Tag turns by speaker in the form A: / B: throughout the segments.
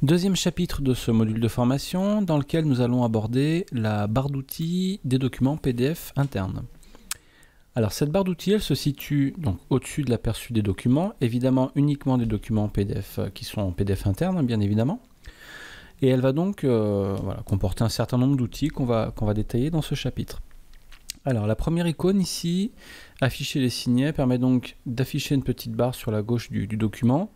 A: Deuxième chapitre de ce module de formation dans lequel nous allons aborder la barre d'outils des documents PDF internes. Alors cette barre d'outils, elle se situe donc au-dessus de l'aperçu des documents, évidemment uniquement des documents PDF qui sont en PDF interne, bien évidemment. Et elle va donc comporter un certain nombre d'outils qu'on va détailler dans ce chapitre. Alors la première icône ici, afficher les signets, permet donc d'afficher une petite barre sur la gauche du document.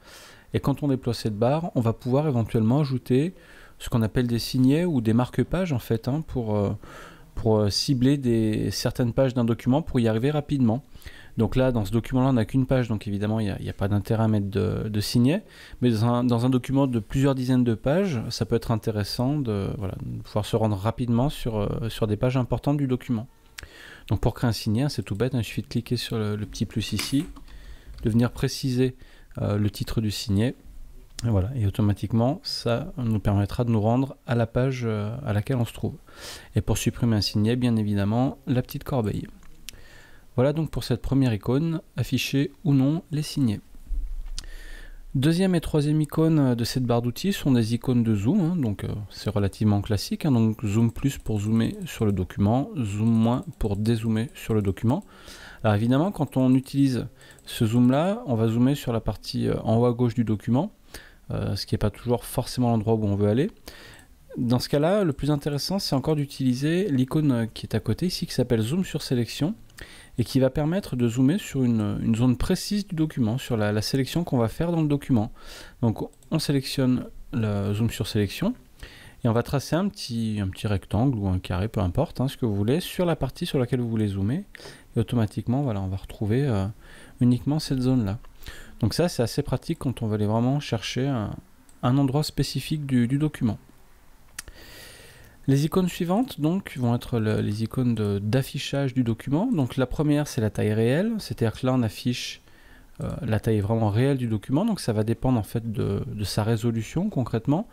A: Et quand on déploie cette barre, on va pouvoir éventuellement ajouter ce qu'on appelle des signets ou des marque-pages en fait, pour cibler certaines pages d'un document pour y arriver rapidement. Donc là, dans ce document-là, on n'a qu'une page, donc évidemment, il n'y a pas d'intérêt à mettre de signets. Mais dans un document de plusieurs dizaines de pages, ça peut être intéressant de pouvoir se rendre rapidement sur des pages importantes du document. Donc pour créer un signet, c'est tout bête, il suffit de cliquer sur le petit plus ici, de venir préciser le titre du signet, et automatiquement ça nous permettra de nous rendre à la page à laquelle on se trouve. Et pour supprimer un signet, bien évidemment, la petite corbeille. Voilà donc pour cette première icône, afficher ou non les signets. Deuxième et troisième icône de cette barre d'outils sont des icônes de zoom, donc c'est relativement classique, donc zoom plus pour zoomer sur le document, zoom moins pour dézoomer sur le document. Alors évidemment, quand on utilise ce zoom là, on va zoomer sur la partie en haut à gauche du document, ce qui n'est pas toujours forcément l'endroit où on veut aller. Dans ce cas-là, le plus intéressant, c'est encore d'utiliser l'icône qui est à côté ici, qui s'appelle zoom sur sélection, et qui va permettre de zoomer sur une zone précise du document, sur la sélection qu'on va faire dans le document. Donc on sélectionne le zoom sur sélection, et on va tracer un petit rectangle ou un carré, peu importe, ce que vous voulez, sur la partie sur laquelle vous voulez zoomer. Et automatiquement, on va retrouver uniquement cette zone-là. Donc ça, c'est assez pratique quand on veut aller vraiment chercher un endroit spécifique du document. Les icônes suivantes donc vont être les icônes d'affichage du document. Donc la première, c'est la taille réelle, c'est-à-dire que là, on affiche la taille vraiment réelle du document, donc ça va dépendre en fait de sa résolution concrètement,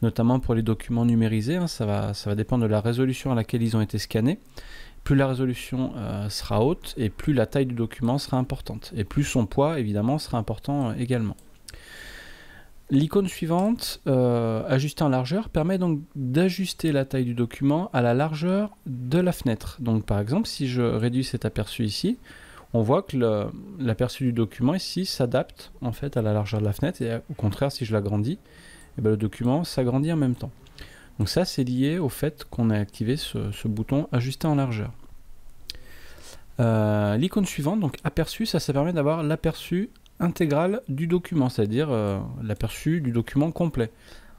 A: notamment pour les documents numérisés, ça va dépendre de la résolution à laquelle ils ont été scannés. Plus la résolution sera haute et plus la taille du document sera importante, et plus son poids évidemment sera important également. L'icône suivante, ajuster en largeur, permet donc d'ajuster la taille du document à la largeur de la fenêtre. Donc par exemple, si je réduis cet aperçu ici, on voit que l'aperçu du document ici s'adapte en fait à la largeur de la fenêtre, et au contraire, si je l'agrandis, le document s'agrandit en même temps. Donc ça, c'est lié au fait qu'on a activé ce bouton ajuster en largeur. L'icône suivante, donc aperçu, ça permet d'avoir l'aperçu intégral du document, c'est-à-dire l'aperçu du document complet.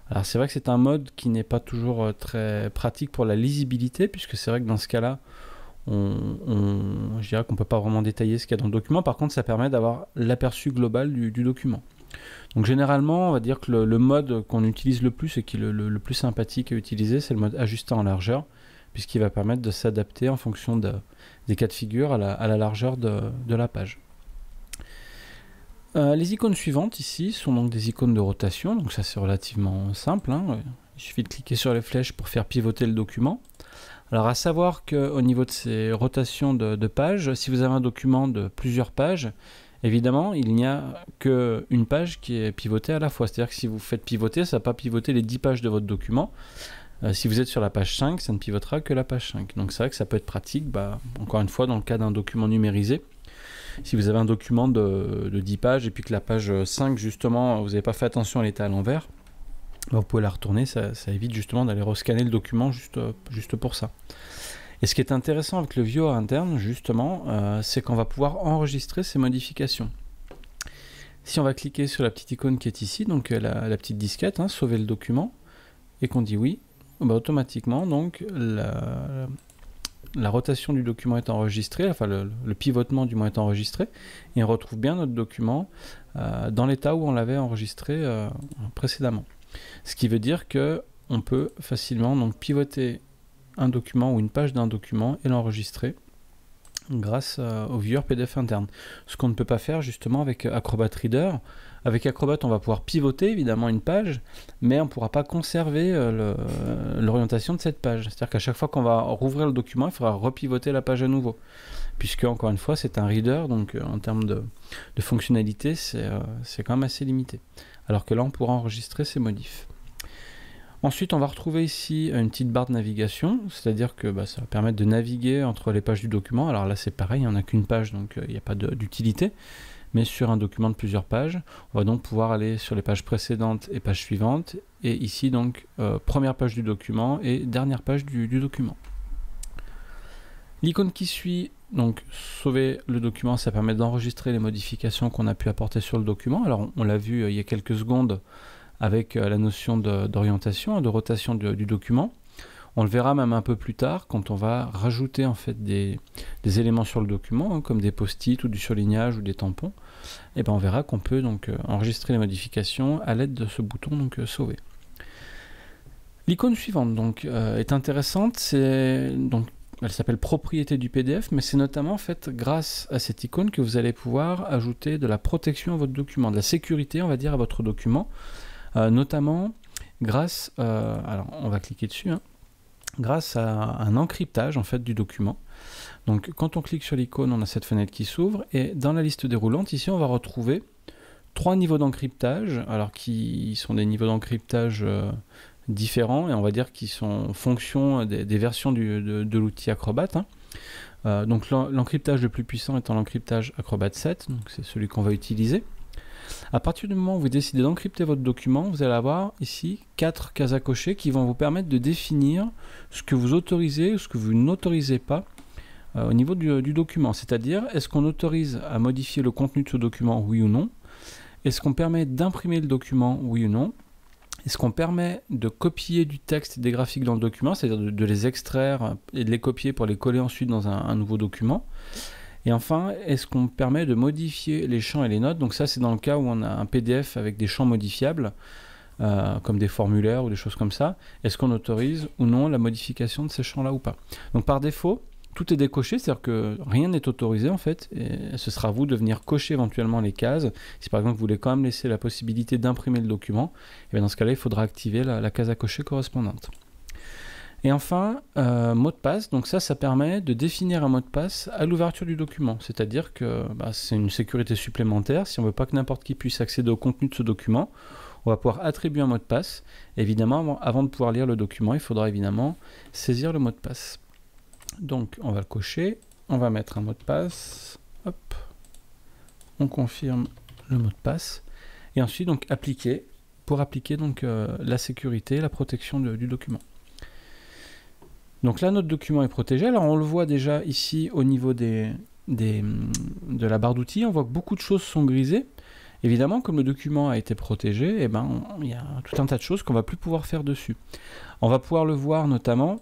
A: Alors c'est vrai que c'est un mode qui n'est pas toujours très pratique pour la lisibilité, puisque c'est vrai que dans ce cas-là, je dirais qu'on ne peut pas vraiment détailler ce qu'il y a dans le document. Par contre, ça permet d'avoir l'aperçu global du document. Donc généralement, on va dire que le mode qu'on utilise le plus et qui est le plus sympathique à utiliser, c'est le mode ajuster en largeur, puisqu'il va permettre de s'adapter en fonction des cas de figure à la largeur de la page. Les icônes suivantes ici sont donc des icônes de rotation, donc ça c'est relativement simple, il suffit de cliquer sur les flèches pour faire pivoter le document. Alors à savoir qu'au niveau de ces rotations de pages, si vous avez un document de plusieurs pages, évidemment il n'y a qu'une page qui est pivotée à la fois, c'est-à-dire que si vous faites pivoter, ça ne va pas pivoter les 10 pages de votre document. Si vous êtes sur la page 5, ça ne pivotera que la page 5. Donc c'est vrai que ça peut être pratique, encore une fois dans le cas d'un document numérisé. Si vous avez un document de 10 pages et puis que la page 5 justement, vous n'avez pas fait attention, elle était à l'envers, vous pouvez la retourner, ça évite justement d'aller rescanner le document juste pour ça. Et ce qui est intéressant avec le viewer interne justement, c'est qu'on va pouvoir enregistrer ces modifications. Si on va cliquer sur la petite icône qui est ici, donc la petite disquette, sauver le document, et qu'on dit oui, automatiquement donc la rotation du document est enregistrée, enfin le pivotement du moins est enregistré, et on retrouve bien notre document dans l'état où on l'avait enregistré précédemment. Ce qui veut dire que on peut facilement donc pivoter un document ou une page d'un document et l'enregistrer grâce au viewer PDF interne. Ce qu'on ne peut pas faire justement avec Acrobat Reader. Avec Acrobat, on va pouvoir pivoter évidemment une page, mais on ne pourra pas conserver l'orientation de cette page. C'est-à-dire qu'à chaque fois qu'on va rouvrir le document, il faudra repivoter la page à nouveau. Puisque, encore une fois, c'est un reader, donc en termes de fonctionnalité, c'est quand même assez limité. Alors que là, on pourra enregistrer ces modifs. Ensuite, on va retrouver ici une petite barre de navigation, c'est-à-dire que ça va permettre de naviguer entre les pages du document. Alors là, c'est pareil, il n'y en a qu'une page, donc il n'y a pas d'utilité. Mais sur un document de plusieurs pages, on va donc pouvoir aller sur les pages précédentes et pages suivantes. Et ici, donc, première page du document et dernière page du document. L'icône qui suit, donc sauver le document, ça permet d'enregistrer les modifications qu'on a pu apporter sur le document. Alors, on l'a vu il y a quelques secondes avec la notion d'orientation, de rotation du document. On le verra même un peu plus tard quand on va rajouter en fait des éléments sur le document, hein, comme des post-it ou du surlignage ou des tampons. Et on verra qu'on peut donc enregistrer les modifications à l'aide de ce bouton donc sauver. L'icône suivante donc est intéressante, elle s'appelle propriété du PDF, mais c'est notamment en fait grâce à cette icône que vous allez pouvoir ajouter de la protection à votre document, de la sécurité on va dire à votre document, notamment grâce, alors on va cliquer dessus, hein, grâce à un encryptage en fait du document. Donc quand on clique sur l'icône, on a cette fenêtre qui s'ouvre et dans la liste déroulante ici on va retrouver 3 niveaux d'encryptage, alors qui sont des niveaux d'encryptage différents et on va dire qui sont en fonction des versions de l'outil Acrobat, hein. Donc l'encryptage le plus puissant étant l'encryptage Acrobat 7, donc c'est celui qu'on va utiliser. À partir du moment où vous décidez d'encrypter votre document, vous allez avoir ici 4 cases à cocher qui vont vous permettre de définir ce que vous autorisez ou ce que vous n'autorisez pas au niveau du document. C'est-à-dire, est-ce qu'on autorise à modifier le contenu de ce document, oui ou non? Est-ce qu'on permet d'imprimer le document, oui ou non? Est-ce qu'on permet de copier du texte et des graphiques dans le document, c'est-à-dire de les extraire et de les copier pour les coller ensuite dans un nouveau document? Et enfin, est-ce qu'on permet de modifier les champs et les notes? Donc ça, c'est dans le cas où on a un PDF avec des champs modifiables, comme des formulaires ou des choses comme ça. Est-ce qu'on autorise ou non la modification de ces champs-là ou pas? Donc par défaut, tout est décoché, c'est-à-dire que rien n'est autorisé en fait, et ce sera à vous de venir cocher éventuellement les cases. Si par exemple vous voulez quand même laisser la possibilité d'imprimer le document, et bien dans ce cas-là, il faudra activer la case à cocher correspondante. Et enfin, mot de passe, donc ça permet de définir un mot de passe à l'ouverture du document, c'est-à-dire que c'est une sécurité supplémentaire. Si on ne veut pas que n'importe qui puisse accéder au contenu de ce document, on va pouvoir attribuer un mot de passe. Évidemment, avant de pouvoir lire le document, il faudra évidemment saisir le mot de passe. Donc on va le cocher, on va mettre un mot de passe, hop, on confirme le mot de passe, et ensuite donc appliquer, pour appliquer donc la sécurité, la protection du document. Donc là, notre document est protégé. Alors on le voit déjà ici au niveau de la barre d'outils. On voit que beaucoup de choses sont grisées. Évidemment, comme le document a été protégé, il y a tout un tas de choses qu'on ne va plus pouvoir faire dessus. On va pouvoir le voir notamment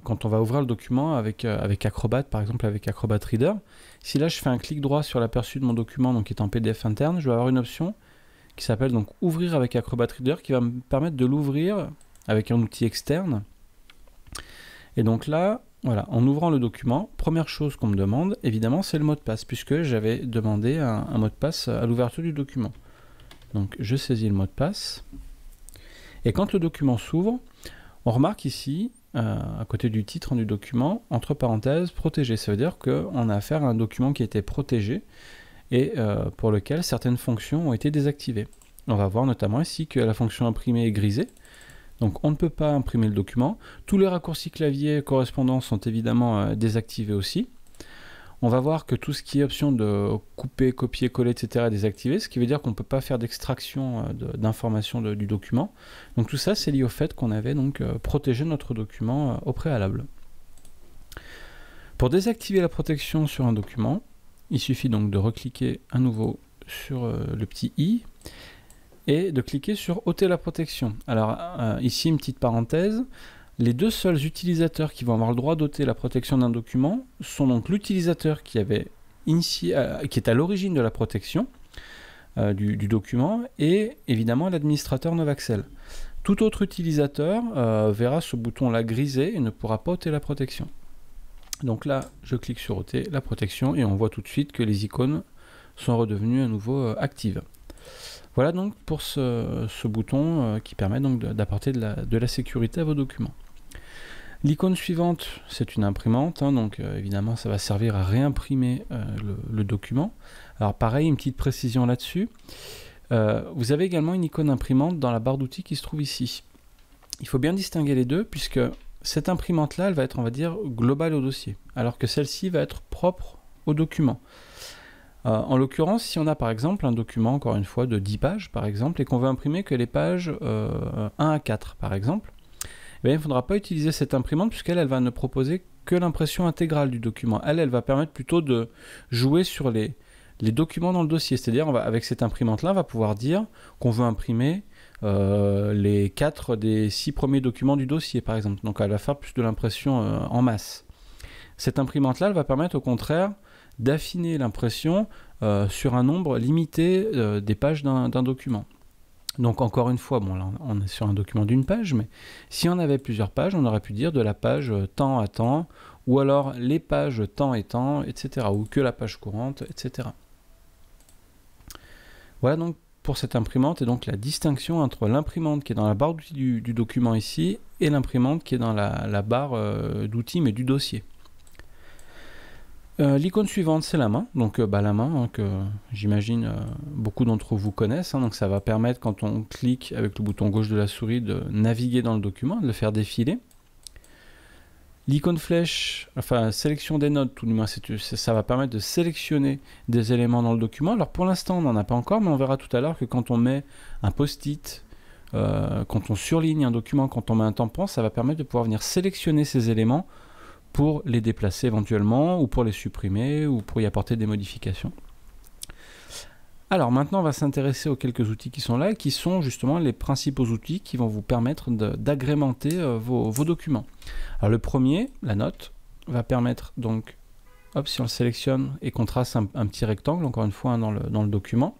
A: quand on va ouvrir le document avec Acrobat, par exemple avec Acrobat Reader. Si là je fais un clic droit sur l'aperçu de mon document, donc qui est en PDF interne, je vais avoir une option qui s'appelle donc Ouvrir avec Acrobat Reader, qui va me permettre de l'ouvrir avec un outil externe. Et donc là, voilà, en ouvrant le document, première chose qu'on me demande, évidemment, c'est le mot de passe, puisque j'avais demandé un mot de passe à l'ouverture du document. Donc je saisis le mot de passe. Et quand le document s'ouvre, on remarque ici, à côté du titre du document, entre parenthèses, protégé. Ça veut dire qu'on a affaire à un document qui a été protégé et pour lequel certaines fonctions ont été désactivées. On va voir notamment ici que la fonction imprimée est grisée. Donc on ne peut pas imprimer le document. Tous les raccourcis clavier correspondants sont évidemment désactivés aussi. On va voir que tout ce qui est option de couper, copier, coller, etc. est désactivé, ce qui veut dire qu'on ne peut pas faire d'extraction d'informations du document. Donc tout ça, c'est lié au fait qu'on avait donc protégé notre document au préalable. Pour désactiver la protection sur un document, il suffit donc de recliquer à nouveau sur le petit i et de cliquer sur ôter la protection. Alors ici une petite parenthèse, les deux seuls utilisateurs qui vont avoir le droit d'ôter la protection d'un document sont donc l'utilisateur qui est à l'origine de la protection du document et évidemment l'administrateur Novaxel. Tout autre utilisateur verra ce bouton là grisé et ne pourra pas ôter la protection. Donc là je clique sur ôter la protection et on voit tout de suite que les icônes sont redevenues à nouveau actives. Voilà donc pour ce bouton qui permet donc d'apporter de la sécurité à vos documents. L'icône suivante, c'est une imprimante, donc évidemment ça va servir à réimprimer le document. Alors pareil, une petite précision là-dessus. Vous avez également une icône imprimante dans la barre d'outils qui se trouve ici. il faut bien distinguer les deux, puisque cette imprimante-là, elle va être, on va dire, globale au dossier, alors que celle-ci va être propre au document. En l'occurrence, si on a par exemple un document, encore une fois, de 10 pages, par exemple, et qu'on veut imprimer que les pages 1 à 4, par exemple, eh bien, il ne faudra pas utiliser cette imprimante, puisqu'elle va ne proposer que l'impression intégrale du document. Elle va permettre plutôt de jouer sur les documents dans le dossier. C'est-à-dire, avec cette imprimante-là, on va pouvoir dire qu'on veut imprimer les 4 des 6 premiers documents du dossier, par exemple. Donc, elle va faire plus de l'impression en masse. Cette imprimante-là, elle va permettre au contraire d'affiner l'impression sur un nombre limité des pages d'un document. Donc encore une fois, bon là on est sur un document d'une page, mais si on avait plusieurs pages, on aurait pu dire de la page temps à temps, ou alors les pages temps et temps, etc. Ou que la page courante, etc. Voilà donc pour cette imprimante, et donc la distinction entre l'imprimante qui est dans la barre d'outils du document ici, et l'imprimante qui est dans la barre d'outils mais du dossier. L'icône suivante, c'est la main, donc la main que j'imagine beaucoup d'entre vous connaissent, donc ça va permettre quand on clique avec le bouton gauche de la souris de naviguer dans le document, de le faire défiler. L'icône flèche, enfin sélection des notes, tout du moins ça va permettre de sélectionner des éléments dans le document. Alors pour l'instant on n'en a pas encore, mais on verra tout à l'heure que quand on met un post-it, quand on surligne un document, quand on met un tampon, ça va permettre de pouvoir venir sélectionner ces éléments pour les déplacer éventuellement, ou pour les supprimer, ou pour y apporter des modifications. Alors maintenant, on va s'intéresser aux quelques outils qui sont là, et qui sont justement les principaux outils qui vont vous permettre d'agrémenter vos documents. Alors le premier, la note, va permettre donc, hop, si on le sélectionne et qu'on trace un petit rectangle, encore une fois dans le document,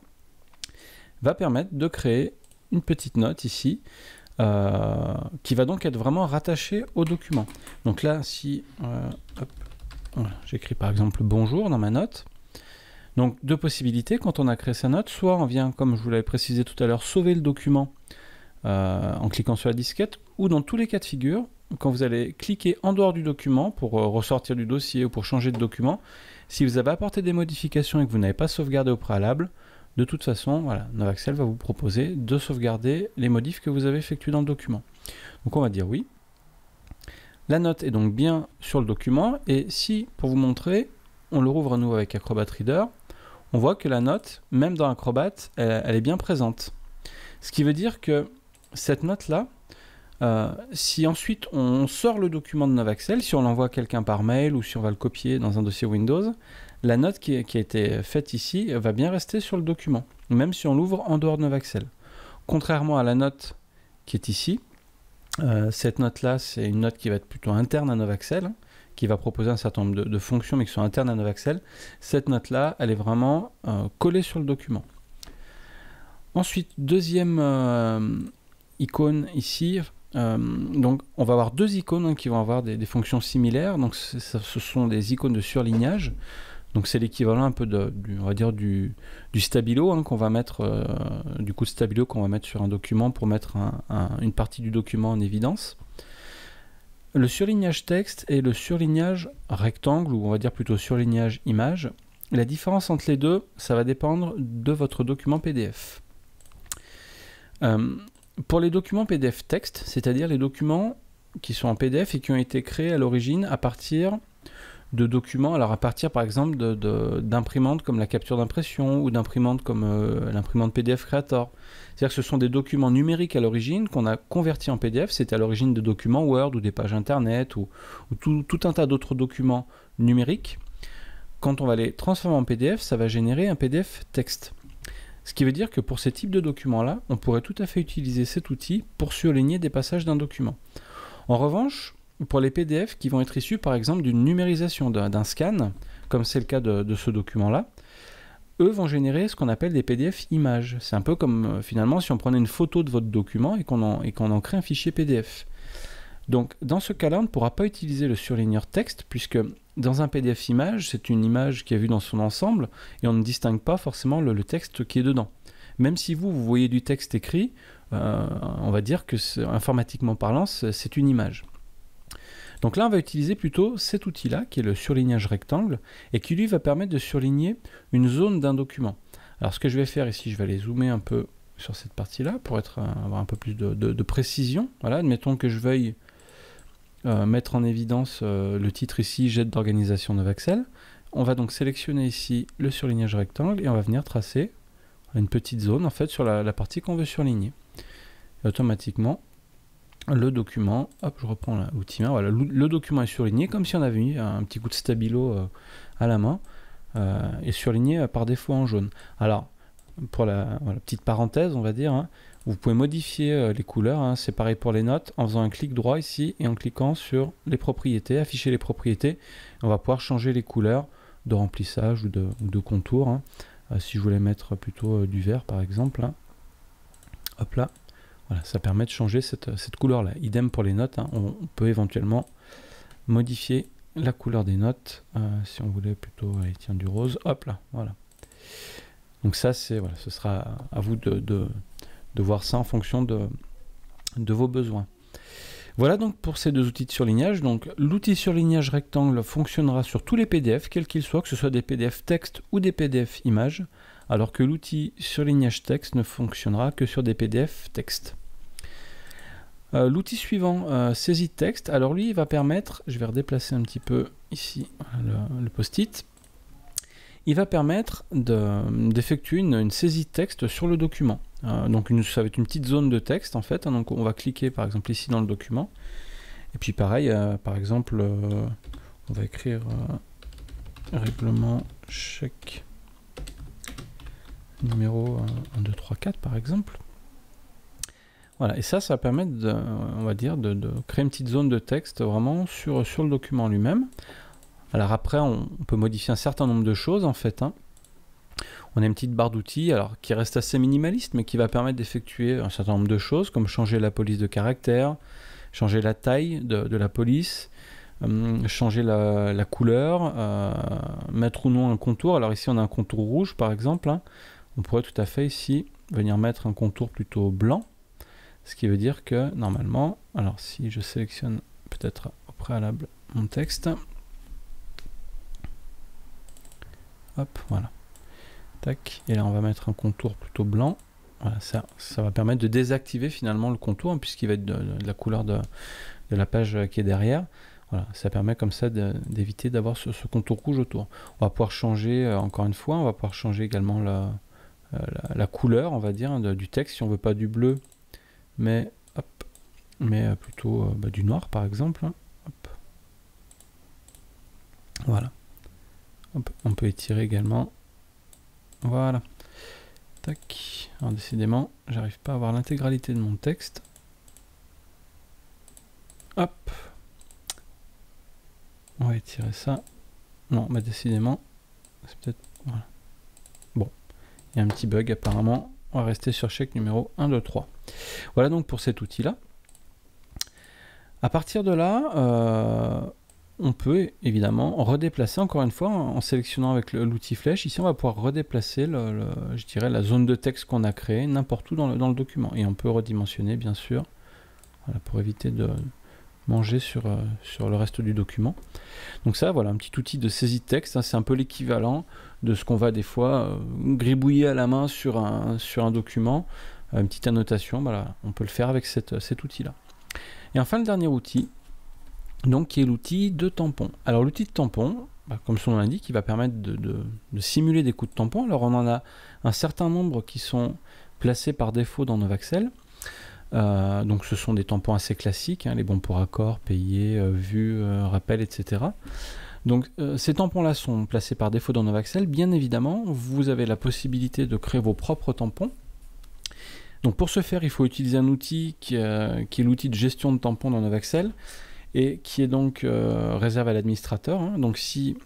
A: va permettre de créer une petite note ici, qui va donc être vraiment rattaché au document. Donc là, si voilà, j'écris par exemple bonjour dans ma note, donc deux possibilités quand on a créé sa note, soit on vient, comme je vous l'avais précisé tout à l'heure, sauver le document en cliquant sur la disquette, ou dans tous les cas de figure, quand vous allez cliquer en dehors du document pour ressortir du dossier ou pour changer de document, si vous avez apporté des modifications et que vous n'avez pas sauvegardé au préalable, de toute façon, voilà, Novaxel va vous proposer de sauvegarder les modifs que vous avez effectués dans le document. Donc on va dire oui. La note est donc bien sur le document, et si, pour vous montrer, on le rouvre à nouveau avec Acrobat Reader, on voit que la note, même dans Acrobat, elle est bien présente. Ce qui veut dire que cette note-là, si ensuite on sort le document de Novaxel, si on l'envoie à quelqu'un par mail ou si on va le copier dans un dossier Windows, la note qui a été faite ici va bien rester sur le document, même si on l'ouvre en dehors de Novaxel. Contrairement à la note qui est ici, cette note-là, c'est une note qui va être plutôt interne à Novaxel, qui va proposer un certain nombre de fonctions, mais qui sont internes à Novaxel. Cette note-là, elle est vraiment collée sur le document. Ensuite, deuxième icône ici, donc on va avoir deux icônes qui vont avoir des fonctions similaires. Donc ce sont des icônes de surlignage. Donc c'est l'équivalent un peu on va dire du stabilo qu'on va mettre, du coup de stabilo qu'on va mettre sur un document pour mettre une partie du document en évidence. Le surlignage texte et le surlignage rectangle, ou on va dire plutôt surlignage image. La différence entre les deux, ça va dépendre de votre document PDF. Pour les documents PDF texte, c'est-à-dire les documents qui sont en PDF et qui ont été créés à l'origine à partir de documents, alors à partir par exemple d'imprimantes comme la capture d'impression ou d'imprimantes comme l'imprimante PDF Creator. C'est-à-dire que ce sont des documents numériques à l'origine qu'on a convertis en PDF, c'était à l'origine de documents Word ou des pages internet ou tout un tas d'autres documents numériques. Quand on va les transformer en PDF, ça va générer un PDF texte. Ce qui veut dire que pour ces types de documents-là, on pourrait tout à fait utiliser cet outil pour surligner des passages d'un document. En revanche, pour les PDF qui vont être issus par exemple d'une numérisation d'un scan, comme c'est le cas de ce document-là, eux vont générer ce qu'on appelle des PDF images. C'est un peu comme finalement si on prenait une photo de votre document et qu'on en crée un fichier PDF. Donc dans ce cas-là, on ne pourra pas utiliser le surligneur texte, puisque dans un PDF image, c'est une image qui est vue dans son ensemble, et on ne distingue pas forcément le texte qui est dedans. Même si vous voyez du texte écrit, on va dire que informatiquement parlant, c'est une image. Donc là, on va utiliser plutôt cet outil-là, qui est le surlignage rectangle, et qui lui va permettre de surligner une zone d'un document. Alors ce que je vais faire ici, je vais aller zoomer un peu sur cette partie-là pour avoir un peu plus de précision. Voilà, admettons que je veuille mettre en évidence le titre ici, jet d'organisation Novaxel. On va donc sélectionner ici le surlignage rectangle et on va venir tracer une petite zone en fait sur la partie qu'on veut surligner. Et automatiquement, le document, hop, je reprends l'outil main, voilà, le document est surligné comme si on avait mis un petit coup de stabilo à la main et surligné par défaut en jaune. Alors, pour la petite parenthèse, on va dire, hein, vous pouvez modifier les couleurs, hein, c'est pareil pour les notes, en faisant un clic droit ici et en cliquant sur les propriétés, afficher les propriétés, on va pouvoir changer les couleurs de remplissage ou de contour. Hein. Si je voulais mettre plutôt du vert par exemple, hein. Hop là, voilà, ça permet de changer cette couleur-là. Idem pour les notes, hein, on peut éventuellement modifier la couleur des notes, si on voulait plutôt, allez, tiens, du rose, hop là, voilà. Donc ça, voilà, ce sera à vous de voir ça en fonction de vos besoins. Voilà donc pour ces deux outils de surlignage. Donc l'outil surlignage rectangle fonctionnera sur tous les PDF, quels qu'ils soient, que ce soit des PDF texte ou des PDF images, alors que l'outil surlignage texte ne fonctionnera que sur des PDF texte. L'outil suivant, saisie de texte, alors lui il va permettre, je vais redéplacer un petit peu ici le post-it, il va permettre d'effectuer une saisie de texte sur le document. Donc ça va être une petite zone de texte en fait, hein, donc on va cliquer par exemple ici dans le document, et puis pareil, par exemple, on va écrire règlement chèque numéro 1, 2, 3, 4 par exemple. Voilà, et ça va permettre on va dire, de créer une petite zone de texte vraiment sur le document lui-même. Alors après, on peut modifier un certain nombre de choses en fait, hein. On a une petite barre d'outils qui reste assez minimaliste, mais qui va permettre d'effectuer un certain nombre de choses, comme changer la police de caractère, changer la taille de la police, changer la couleur, mettre ou non un contour. Alors ici on a un contour rouge par exemple, hein. On pourrait tout à fait ici venir mettre un contour plutôt blanc, ce qui veut dire que normalement, alors si je sélectionne peut-être au préalable mon texte, hop, voilà. Tac, et là on va mettre un contour plutôt blanc. Voilà, ça va permettre de désactiver finalement le contour, hein, puisqu'il va être de la couleur de la page qui est derrière. Voilà, ça permet comme ça d'éviter d'avoir ce contour rouge autour. On va pouvoir changer, encore une fois, on va pouvoir changer également la couleur, on va dire, hein, du texte, si on veut pas du bleu, mais, hop, mais plutôt du noir par exemple. Hein. Hop. Voilà. Hop. On peut étirer également. Voilà. Tac. Alors décidément, j'arrive pas à avoir l'intégralité de mon texte. Hop. On va étirer ça. Non, bah décidément, c'est peut-être... Voilà. Bon. Il y a un petit bug apparemment. On va rester sur chèque numéro 1, 2, 3. Voilà donc pour cet outil-là. À partir de là, on peut évidemment redéplacer, encore une fois, en sélectionnant avec l'outil flèche. Ici, on va pouvoir redéplacer, je dirais, la zone de texte qu'on a créée n'importe où dans le document. Et on peut redimensionner, bien sûr, voilà, pour éviter de manger sur le reste du document. Donc ça, voilà, un petit outil de saisie de texte. Hein, c'est un peu l'équivalent de ce qu'on va des fois gribouiller à la main sur un document. Une petite annotation, voilà, on peut le faire avec cet outil-là. Et enfin, le dernier outil, donc qui est l'outil de tampon. Alors l'outil de tampon, comme son nom l'indique, il va permettre de simuler des coups de tampon. Alors on en a un certain nombre qui sont placés par défaut dans Novaxel. Donc ce sont des tampons assez classiques, hein, les bons pour accord, payés, vus, rappel, etc. Donc ces tampons-là sont placés par défaut dans Novaxel. Bien évidemment, vous avez la possibilité de créer vos propres tampons. Donc pour ce faire, il faut utiliser un outil qui est l'outil de gestion de tampons dans Novaxel, et qui est donc réservé à l'administrateur. Hein. Donc si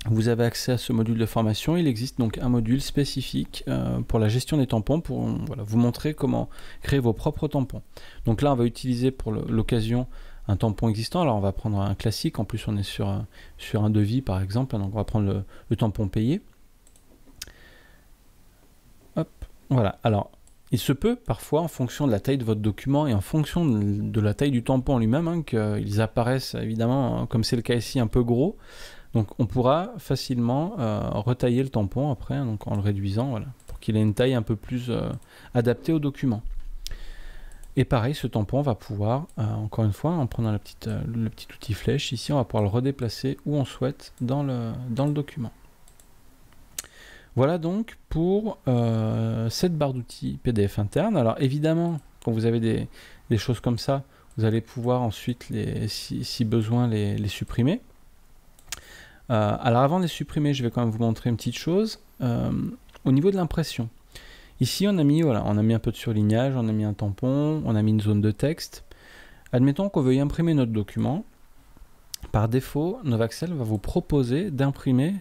A: vous avez accès à ce module de formation, il existe donc un module spécifique pour la gestion des tampons, pour voilà, vous montrer comment créer vos propres tampons. Donc là, on va utiliser pour l'occasion un tampon existant. Alors on va prendre un classique, en plus on est sur un devis par exemple, donc on va prendre le tampon payé. Hop, voilà. Alors, il se peut parfois, en fonction de la taille de votre document et en fonction de la taille du tampon lui-même, hein, qu'ils apparaissent évidemment, comme c'est le cas ici, un peu gros. Donc on pourra facilement retailler le tampon après, hein, donc en le réduisant, voilà, pour qu'il ait une taille un peu plus adaptée au document. Et pareil, ce tampon va pouvoir, encore une fois, en prenant le petit outil flèche, ici on va pouvoir le redéplacer où on souhaite dans le document. Voilà donc pour cette barre d'outils PDF interne. Alors évidemment, quand vous avez des choses comme ça, vous allez pouvoir ensuite, si besoin, les supprimer. Alors avant de les supprimer, je vais quand même vous montrer une petite chose. Au niveau de l'impression, ici on a mis un peu de surlignage, on a mis un tampon, on a mis une zone de texte. Admettons qu'on veuille imprimer notre document. Par défaut, Novaxel va vous proposer d'imprimer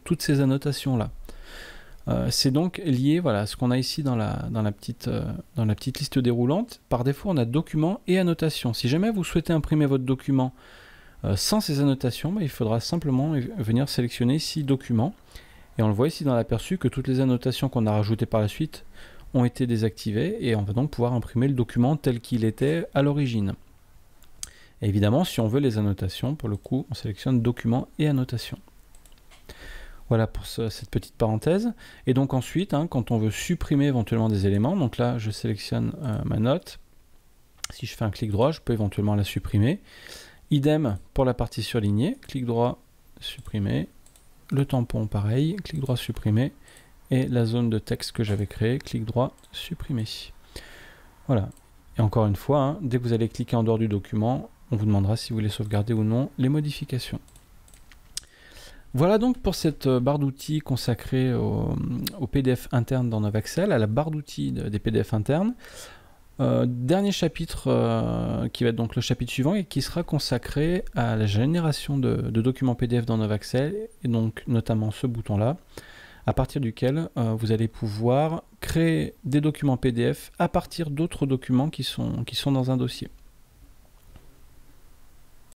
A: toutes ces annotations-là. C'est donc lié à ce qu'on a ici dans la petite liste déroulante. Par défaut, on a documents et annotations. Si jamais vous souhaitez imprimer votre document sans ces annotations, il faudra simplement venir sélectionner ici documents. Et on le voit ici dans l'aperçu que toutes les annotations qu'on a rajoutées par la suite ont été désactivées et on va donc pouvoir imprimer le document tel qu'il était à l'origine. Évidemment, si on veut les annotations, pour le coup, on sélectionne documents et annotations. Voilà pour cette petite parenthèse. Et donc ensuite, quand on veut supprimer éventuellement des éléments, donc là je sélectionne ma note. Si je fais un clic droit, je peux éventuellement la supprimer. Idem pour la partie surlignée, clic droit, supprimer. Le tampon pareil, clic droit, supprimer. Et la zone de texte que j'avais créée, clic droit, supprimer. Voilà. Et encore une fois, dès que vous allez cliquer en dehors du document, on vous demandera si vous voulez sauvegarder ou non les modifications. Voilà donc pour cette barre d'outils consacrée au PDF interne dans Novaxel, à la barre d'outils des PDF internes. Dernier chapitre qui va être donc le chapitre suivant et qui sera consacré à la génération de documents PDF dans Novaxel, et donc notamment ce bouton-là, à partir duquel vous allez pouvoir créer des documents PDF à partir d'autres documents qui sont dans un dossier.